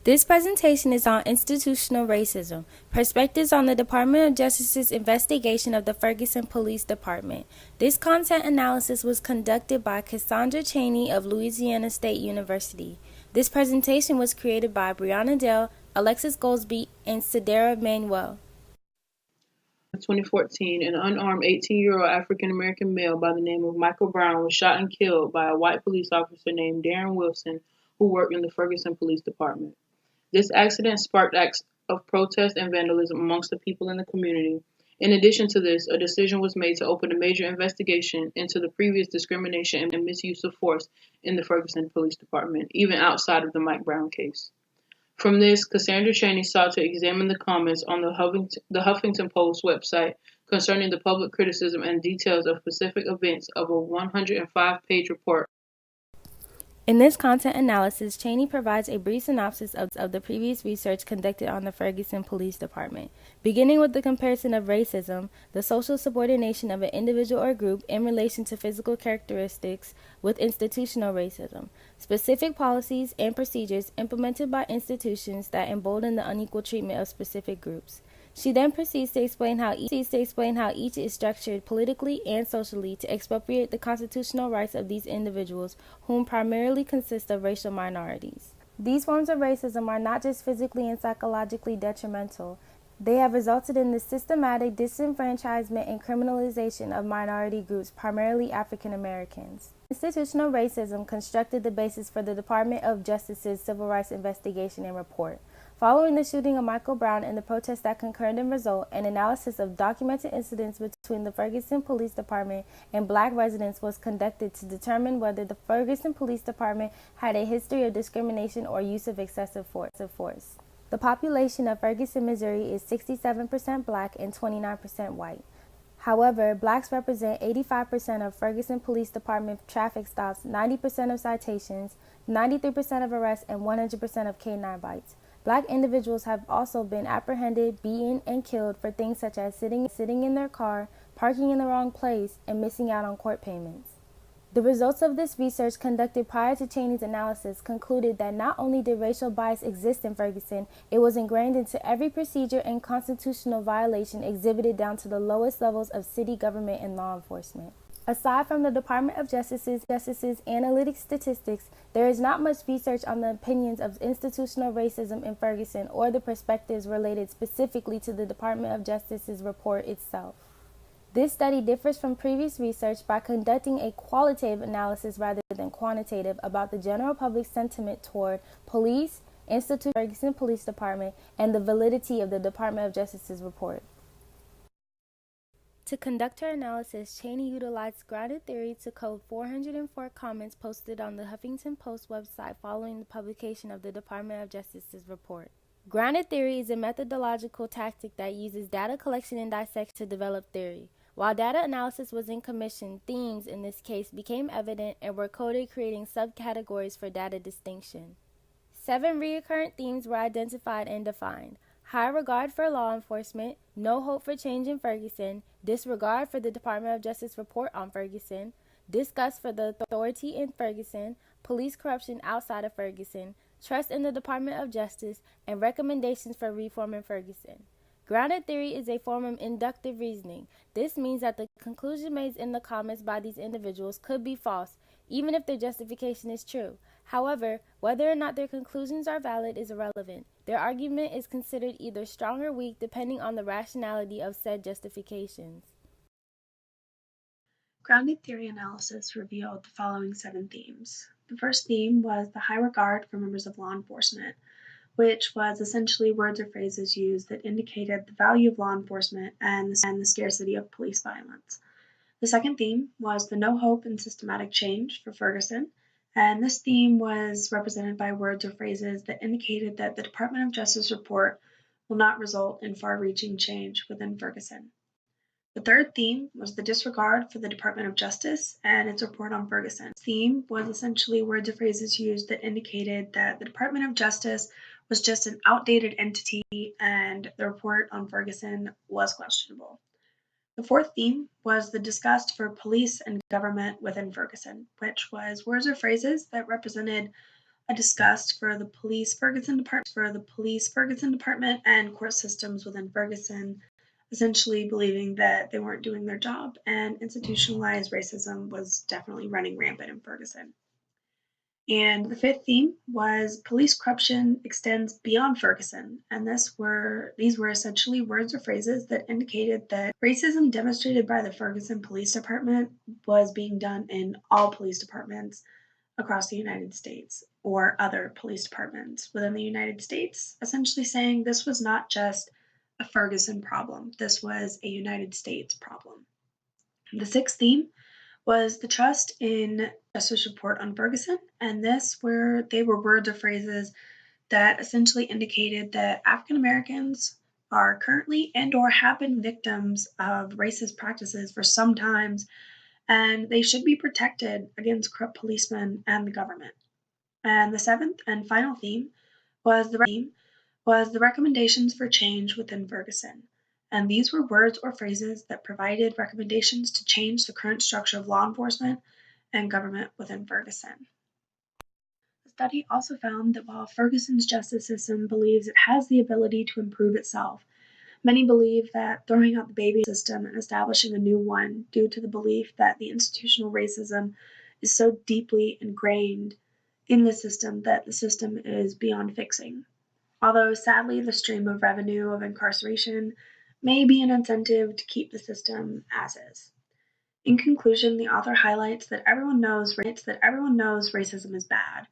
This presentation is on institutional racism, perspectives on the Department of Justice's investigation of the Ferguson Police Department. This content analysis was conducted by Cassandra Chaney of Louisiana State University. This presentation was created by Brianna Dell, Alexis Goldsby, and Sidera Manuel. 2014, an unarmed 18-year-old African-American male by the name of Michael Brown was shot and killed by a white police officer named Darren Wilson, who worked in the Ferguson Police Department. This accident sparked acts of protest and vandalism amongst the people in the community. In addition to this, a decision was made to open a major investigation into the previous discrimination and misuse of force in the Ferguson Police Department, even outside of the Mike Brown case. From this, Cassandra Chaney sought to examine the comments on the Huffington Post website concerning the public criticism and details of specific events of a 105-page report. In this content analysis, Chaney provides a brief synopsis of the previous research conducted on the Ferguson Police Department, beginning with the comparison of racism, the social subordination of an individual or group in relation to physical characteristics, with institutional racism, specific policies and procedures implemented by institutions that embolden the unequal treatment of specific groups. She then proceeds to explain how each is structured politically and socially to expropriate the constitutional rights of these individuals, whom primarily consist of racial minorities. These forms of racism are not just physically and psychologically detrimental. They have resulted in the systematic disenfranchisement and criminalization of minority groups, primarily African Americans. Institutional racism constructed the basis for the Department of Justice's Civil Rights Investigation and Report. Following the shooting of Michael Brown and the protests that concurred in result, an analysis of documented incidents between the Ferguson Police Department and black residents was conducted to determine whether the Ferguson Police Department had a history of discrimination or use of excessive force. The population of Ferguson, Missouri is 67% black and 29% white. However, blacks represent 85% of Ferguson Police Department traffic stops, 90% of citations, 93% of arrests, and 100% of canine bites. Black individuals have also been apprehended, beaten, and killed for things such as sitting in their car, parking in the wrong place, and missing out on court payments. The results of this research conducted prior to Chaney's analysis concluded that not only did racial bias exist in Ferguson, it was ingrained into every procedure and constitutional violation exhibited down to the lowest levels of city government and law enforcement. Aside from the Department of Justice's analytic statistics, there is not much research on the opinions of institutional racism in Ferguson or the perspectives related specifically to the Department of Justice's report itself. This study differs from previous research by conducting a qualitative analysis rather than quantitative about the general public sentiment toward police, Ferguson Police Department, and the validity of the Department of Justice's report. To conduct her analysis, Chaney utilized grounded theory to code 404 comments posted on the Huffington Post website following the publication of the Department of Justice's report. Grounded theory is a methodological tactic that uses data collection and dissection to develop theory. While data analysis was in commission, themes in this case became evident and were coded, creating subcategories for data distinction. 7 recurrent themes were identified and defined: high regard for law enforcement, no hope for change in Ferguson, disregard for the Department of Justice report on Ferguson, disgust for the authority in Ferguson, police corruption outside of Ferguson, trust in the Department of Justice, and recommendations for reform in Ferguson. Grounded theory is a form of inductive reasoning. This means that the conclusion made in the comments by these individuals could be false, even if their justification is true. However, whether or not their conclusions are valid is irrelevant. Their argument is considered either strong or weak depending on the rationality of said justifications. Grounded theory analysis revealed the following 7 themes. The first theme was the high regard for members of law enforcement, which was essentially words or phrases used that indicated the value of law enforcement and the scarcity of police violence. The second theme was the no hope in systematic change for Ferguson, and this theme was represented by words or phrases that indicated that the Department of Justice report will not result in far-reaching change within Ferguson. The third theme was the disregard for the Department of Justice and its report on Ferguson. This theme was essentially words or phrases used that indicated that the Department of Justice was just an outdated entity and the report on Ferguson was questionable. The fourth theme was the disgust for police and government within Ferguson, which was words or phrases that represented discussed for the police Ferguson department and court systems within Ferguson, essentially believing that they weren't doing their job, and institutionalized racism was definitely running rampant in Ferguson. And the fifth theme was police corruption extends beyond Ferguson, and these were essentially words or phrases that indicated that racism demonstrated by the Ferguson Police Department was being done in all police departments across the United States or other police departments within the United States, essentially saying this was not just a Ferguson problem, this was a United States problem. The sixth theme was the trust in Justice Report on Ferguson, and they were words or phrases that essentially indicated that African Americans are currently and or have been victims of racist practices for some times, and they should be protected against corrupt policemen and the government. And the seventh and final theme was the recommendations for change within Ferguson. And these were words or phrases that provided recommendations to change the current structure of law enforcement and government within Ferguson. The study also found that while Ferguson's justice system believes it has the ability to improve itself, many believe that throwing out the baby system and establishing a new one due to the belief that the institutional racism is so deeply ingrained in the system that the system is beyond fixing. Although sadly the stream of revenue of incarceration may be an incentive to keep the system as is. In conclusion, the author highlights that everyone knows racism is bad,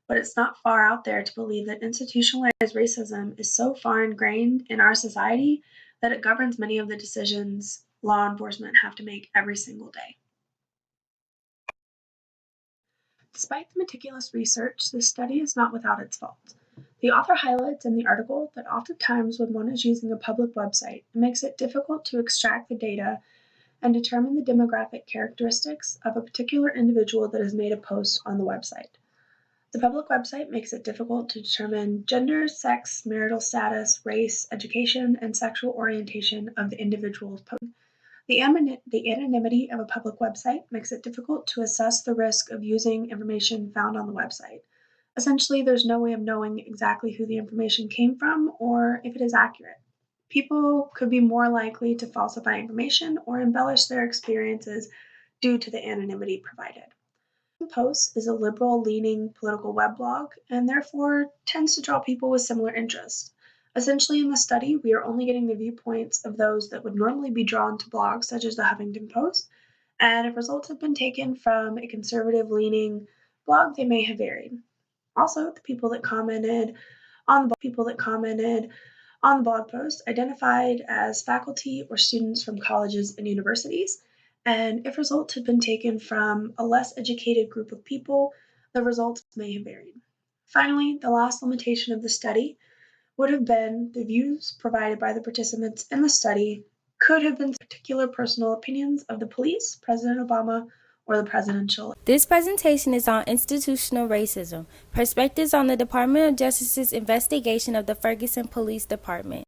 but it's not far out there to believe that institutionalized racism is so far ingrained in our society that it governs many of the decisions law enforcement have to make every single day. Despite the meticulous research, this study is not without its faults. The author highlights in the article that oftentimes when one is using a public website, it makes it difficult to extract the data and determine the demographic characteristics of a particular individual that has made a post on the website. The public website makes it difficult to determine gender, sex, marital status, race, education, and sexual orientation of the individual's post. The anonymity of a public website makes it difficult to assess the risk of using information found on the website. Essentially, there's no way of knowing exactly who the information came from or if it is accurate. People could be more likely to falsify information or embellish their experiences due to the anonymity provided. Post is a liberal-leaning political weblog and therefore tends to draw people with similar interests. Essentially, in the study, we are only getting the viewpoints of those that would normally be drawn to blogs such as the Huffington Post, and if results have been taken from a conservative-leaning blog, they may have varied. Also, the people that commented on the blog post identified as faculty or students from colleges and universities, and if results had been taken from a less educated group of people, the results may have varied. Finally, the last limitation of the study would have been the views provided by the participants in the study could have been particular personal opinions of the police, President Obama, or the presidential. This presentation is on institutional racism, perspectives on the Department of Justice's investigation of the Ferguson Police Department.